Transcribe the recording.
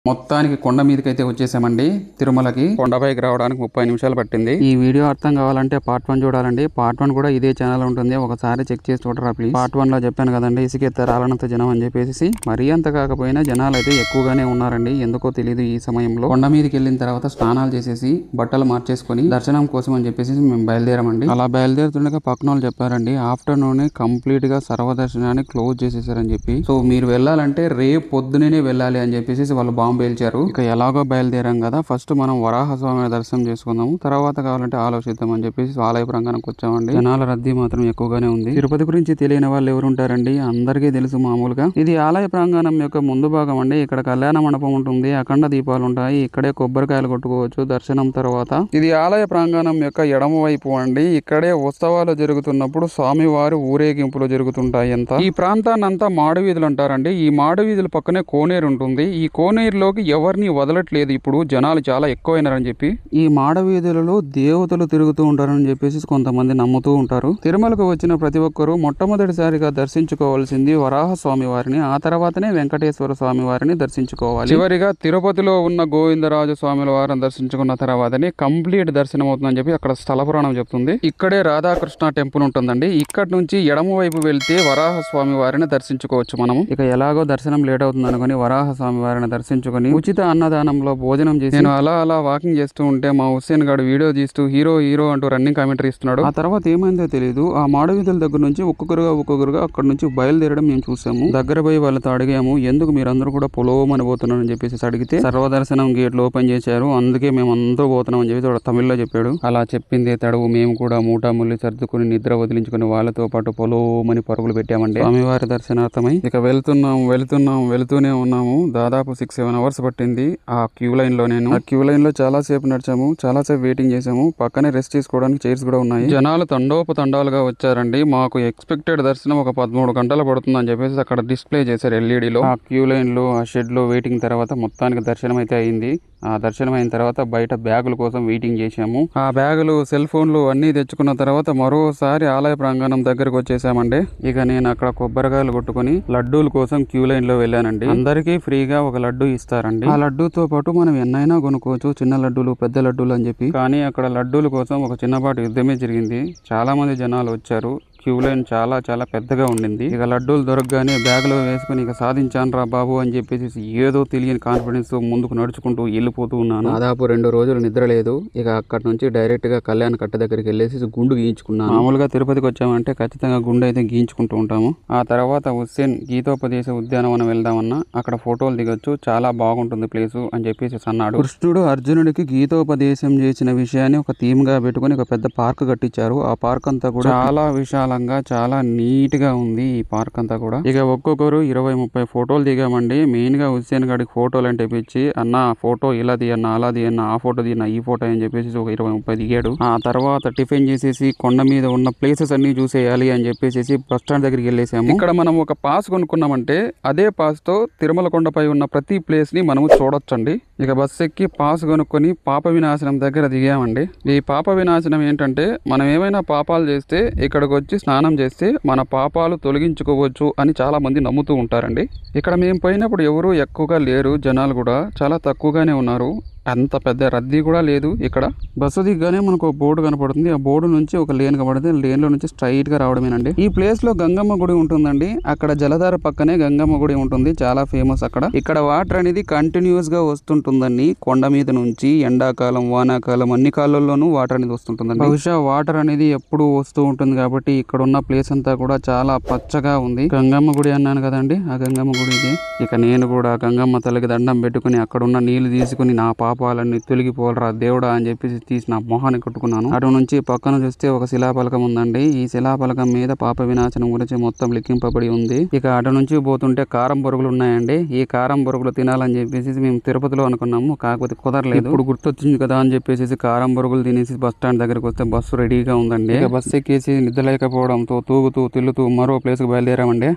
మొత్తానికి కొండ మీదకైతే వచ్చేసామండి. తిరుమలకి కొండపైకి రావడానికి 30 నిమిషాలు పట్టింది. ఈ వీడియో అర్థం కావాలంటే పార్ట్ 1 చూడాలండి. పార్ట్ 1 కూడా ఇదే ఛానల్ ఉంటుంది, ఒకసారి చెక్ చేసి చూడరా ప్లీజ్. పార్ట్ 1 లో చెప్పాను కదండి, ఇసుకెత్త రాలనంత జనం అని చెప్పేసి. మరీ అంత కాకపోయినా జనాలు అయితే ఎక్కువగానే ఉన్నారండి, ఎందుకో తెలియదు. ఈ సమయంలో కొండ మీదకి వెళ్ళిన తర్వాత స్నానాలు చేసేసి బట్టలు మార్చేసుకుని దర్శనం కోసం అని చెప్పేసి మేము బయలుదేరామండి. అలా బయలుదేరుతుండగా పక్కన వాళ్ళు చెప్పారండి, ఆఫ్టర్నూన్ కంప్లీట్ గా సర్వదర్శనాన్ని క్లోజ్ చేసేసారని చెప్పి. సో మీరు వెళ్ళాలంటే రేపు పొద్దునే వెళ్ళాలి అని చెప్పేసి వాళ్ళు బయలుదేరారు. ఇక ఎలాగో బయలుదేరాం కదా, ఫస్ట్ మనం వరాహ స్వామి దర్శనం చేసుకుందాము, తర్వాత కావాలంటే ఆలోచిద్దాం అని చెప్పేసి ఆలయ ప్రాంగణానికి వచ్చామండి. జనాల రద్దీ మాత్రం ఎక్కువగానే ఉంది. తిరుపతి గురించి తెలియని వాళ్ళు ఎవరు ఉంటారండి, అందరికీ తెలుసు మామూలుగా. ఇది ఆలయ ప్రాంగణం యొక్క ముందు భాగం అండి. ఇక్కడ కళ్యాణ మండపం ఉంటుంది, అఖండ దీపాలు ఉంటాయి, ఇక్కడే కొబ్బరికాయలు కొట్టుకోవచ్చు దర్శనం తర్వాత. ఇది ఆలయ ప్రాంగణం యొక్క ఎడమ వైపు అండి. ఇక్కడే ఉత్సవాలు జరుగుతున్నప్పుడు స్వామివారి ఊరేగింపులు జరుగుతుంటాయి అంతా. ఈ ప్రాంతాన్ని అంతా మాడు వీధులు అంటారండి. ఈ మాడు వీధుల పక్కనే కోనేరు ఉంటుంది. ఈ కోనేరులోకి ఎవరిని వదలట్లేదు ఇప్పుడు, జనాలు చాలా ఎక్కువైనారని చెప్పి. ఈ మాడ వీధులలో దేవతలు తిరుగుతూ ఉంటారని చెప్పేసి కొంతమంది నమ్ముతూ ఉంటారు. తిరుమలకు వచ్చిన ప్రతి ఒక్కరూ మొట్టమొదటిసారిగా దర్శించుకోవాల్సింది వరాహ స్వామి వారిని, ఆ తర్వాతనే వెంకటేశ్వర స్వామి వారిని దర్శించుకోవాలి. చివరిగా తిరుపతిలో ఉన్న గోవిందరాజు స్వాముల వారిని దర్శించుకున్న తర్వాతనే కంప్లీట్ దర్శనం అవుతుందని చెప్పి అక్కడ స్థల పురాణం చెప్తుంది. ఇక్కడే రాధాకృష్ణ టెంపుల్ ఉంటుందండి. ఇక్కడ నుంచి ఎడమ వైపు వెళ్తే వరాహ స్వామి వారిని దర్శించుకోవచ్చు మనము. ఇక ఎలాగో దర్శనం లేట్ అవుతుంది అనుకుని వరాహ స్వామి వారిని దర్శించుకుని ఉచిత అన్నదానంలో భోజనం చేసి నేను అలా వాకింగ్ చేస్తూ ఉంటే మా హుస్సేన్ గాడు వీడియో తీస్తూ హీరో అంటూ రన్నింగ్ కామెంటరీ ఇస్తున్నాడు. ఆ తర్వాత ఏమైందో తెలియదు, ఆ మాడవీధుల దగ్గర నుంచి ఒక్కొక్కరుగా అక్కడ నుంచి బయలుదేరడం మేము చూసాము. దగ్గర పోయి వాళ్ళతో అడిగాము, ఎందుకు మీరందరూ కూడా పొలోమని పోతున్నారని చెప్పేసి అడిగితే సర్వదర్శనం గేట్లు ఓపెన్ చేశారు, అందుకే మేము అందరూ పోతున్నాం అని చెప్పి తమిళ్లో చెప్పాడు. అలా చెప్పిందే తడువు మేము కూడా మూటాముల్లి సర్దుకుని నిద్ర వదిలించుకుని వాళ్ళతో పాటు పొలోమని పరుగులు పెట్టామండి స్వామివారి దర్శనార్థమై. ఇక వెళ్తూనే ఉన్నాము. దాదాపు 6-7 అవర్స్ పట్టింది ఆ క్యూ లైన్ లో. నేను ఆ క్యూ లైన్ లో చాలా సేపు నడిచాము, చాలా సేపు వెయిటింగ్ చేసాము. పక్కనే రెస్ట్ చేసుకోవడానికి చైర్స్ కూడా ఉన్నాయి. జనాలు తండోపతండాలుగా వచ్చారండి. మాకు ఎక్స్పెక్టెడ్ దర్శనం ఒక 13 గంటలు పడుతుంది అని చెప్పేసి అక్కడ డిస్ప్లే చేశారు ఎల్ఈడిలో. ఆ క్యూ లైన్ లో ఆ షెడ్ లో వెయిటింగ్ తర్వాత మొత్తానికి దర్శనం అయితే అయింది. ఆ దర్శనం అయిన తర్వాత బయట బ్యాగుల కోసం వెయిటింగ్ చేశాము. ఆ బ్యాగులు, సెల్ ఫోన్లు అన్ని తెచ్చుకున్న తర్వాత మరోసారి ఆలయ ప్రాంగణం దగ్గరకు వచ్చేసామండి. ఇక నేను అక్కడ కొబ్బరికాయలు కొట్టుకుని లడ్డూల కోసం క్యూ లైన్ లో వెళ్ళానండి. అందరికీ ఫ్రీగా ఒక లడ్డు ఇస్తారండి. ఆ లడ్డూతో పాటు మనం ఎన్నైనా కొనుక్కోవచ్చు, చిన్న లడ్డూలు, పెద్ద లడ్డూలు అని చెప్పి. కానీ అక్కడ లడ్డూల కోసం ఒక చిన్నపాటి యుద్ధమే జరిగింది. చాలా మంది జనాలు వచ్చారు. క్యూ లైన్ చాలా పెద్దగా ఉండింది. ఇక లడ్డూలు దొరకగానే బ్యాగ్ లో వేసుకుని ఇక సాధించాను రా బాబు అని చెప్పేసి ఏదో తెలియని కాన్ఫిడెన్స్ తో ముందుకు నడుచుకుంటూ వెళ్ళిపోతూ ఉన్నాను. దాదాపు 2 రోజులు నిద్ర లేదు. ఇక అక్కడ నుంచి డైరెక్ట్ గా కళ్యాణ కట్ట దగ్గరికి వెళ్ళేసి గుండు గీయించుకున్నాను. మామూలుగా తిరుపతికి వచ్చామంటే ఖచ్చితంగా గుండు అయితే గీయించుకుంటూ ఉంటాము. ఆ తర్వాత హుస్సేన్ గీతోపదేశ ఉద్యానవనం వెళ్దామన్నా, అక్కడ ఫోటోలు దిగొచ్చు, చాలా బాగుంటుంది ప్లేస్ అని చెప్పేసి అన్నాడు. కృష్ణుడు అర్జునుడికి గీతోపదేశం చేసిన విషయాన్ని ఒక థీమ్ గా పెట్టుకుని ఒక పెద్ద పార్క్ కట్టించారు. ఆ పార్క్ అంతా కూడా చాలా విశాలంగా, చాలా నీట్ గా ఉంది ఈ పార్క్ అంతా కూడా. ఇక ఒక్కొక్కరు 20-30 ఫోటోలు దిగామండి. మెయిన్ గా హుస్సేన్ గాడికి ఫోటోలు అంటే పిచ్చి. అన్న ఫోటో ఇలా తీయన్న, అలా తీయన్న, ఆ ఫోటో తీయన్న, ఈ ఫోటో అని చెప్పేసి ఒక 20-30 దిగాడు. ఆ తర్వాత టిఫిన్ చేసేసి కొండ మీద ఉన్న ప్లేసెస్ అన్ని చూసేయాలి అని చెప్పేసి బస్ స్టాండ్ దగ్గరికి వెళ్ళేసాము. ఇక్కడ మనం ఒక పాస్ కొనుక్కున్నామంటే అదే పాస్ తో తిరుమల కొండపై ఉన్న ప్రతి ప్లేస్ ని మనము చూడొచ్చండి. ఇక బస్ ఎక్కి పాస్ కొనుక్కొని పాప వినాశనం దగ్గర దిగామండి. ఈ పాప వినాశనం ఏంటంటే, మనం ఏమైనా పాపాలు చేస్తే ఇక్కడికి వచ్చి స్నానం చేస్తే మన పాపాలు తొలగించుకోవచ్చు అని చాలా మంది నమ్ముతూ ఉంటారండి. ఇక్కడ మేము పోయినప్పుడు ఎవరు ఎక్కువగా లేరు, జనాలు కూడా చాలా తక్కువగానే ఉన్నారు. అంత పెద్ద రద్దీ కూడా లేదు. ఇక్కడ బస్సు దిగ్గానే మనకు ఒక బోర్డు కనపడుతుంది. ఆ బోర్డు నుంచి ఒక లేన్ కనపడుతుంది. లేన్ లో నుంచి స్ట్రైట్ గా రావడమేనండి. ఈ ప్లేస్ లో గంగమ్మ గుడి ఉంటుందండి. అక్కడ జలధార పక్కనే గంగమ్మ గుడి ఉంటుంది, చాలా ఫేమస్ అక్కడ. ఇక్కడ వాటర్ అనేది కంటిన్యూస్ గా వస్తుంటుందండి కొండ మీద నుంచి. ఎండాకాలం, వానాకాలం అన్ని కాలాల్లోనూ వాటర్ అనేది వస్తుంటుందండి. బహుశా వాటర్ అనేది ఎప్పుడు వస్తూ ఉంటుంది కాబట్టి ఇక్కడ ఉన్న ప్లేస్ అంతా కూడా చాలా పచ్చగా ఉంది. గంగమ్మ గుడి అన్నాను కదండి, ఆ గంగమ్మ గుడి ఇది. ఇక నేను కూడా గంగమ్మ తల్లికి దండం పెట్టుకుని అక్కడ ఉన్న నీళ్లు తీసుకుని నా పాపాలన్నీ తొలగిపోలరా దేవుడా అని చెప్పేసి తీసి నా మొహాన్ని కొట్టుకున్నాను. అటు నుంచి పక్కన చూస్తే ఒక శిలాఫలకం ఉందండి. ఈ శిలాఫలకం మీద పాప వినాశనం గురించి మొత్తం లిఖింపబడి ఉంది. ఇక అటు నుంచి పోతుంటే కారం బొరుగులు ఉన్నాయండి. ఈ కారం బొరుగులు తినాలని చెప్పేసి మేము తిరుపతిలో అనుకున్నాము, కాకపోతే కుదరలేదు. ఇప్పుడు గుర్తొచ్చింది కదా అని చెప్పేసి కారం బొరుగులు తినేసి బస్ స్టాండ్ దగ్గరకు వస్తే బస్సు రెడీగా ఉందండి. ఇక బస్సు ఎక్కేసి నిద్ర లేకపోవడంతో తూగుతూ తిల్లుతూ మరో ప్లేస్ కు బయలుదేరామండి.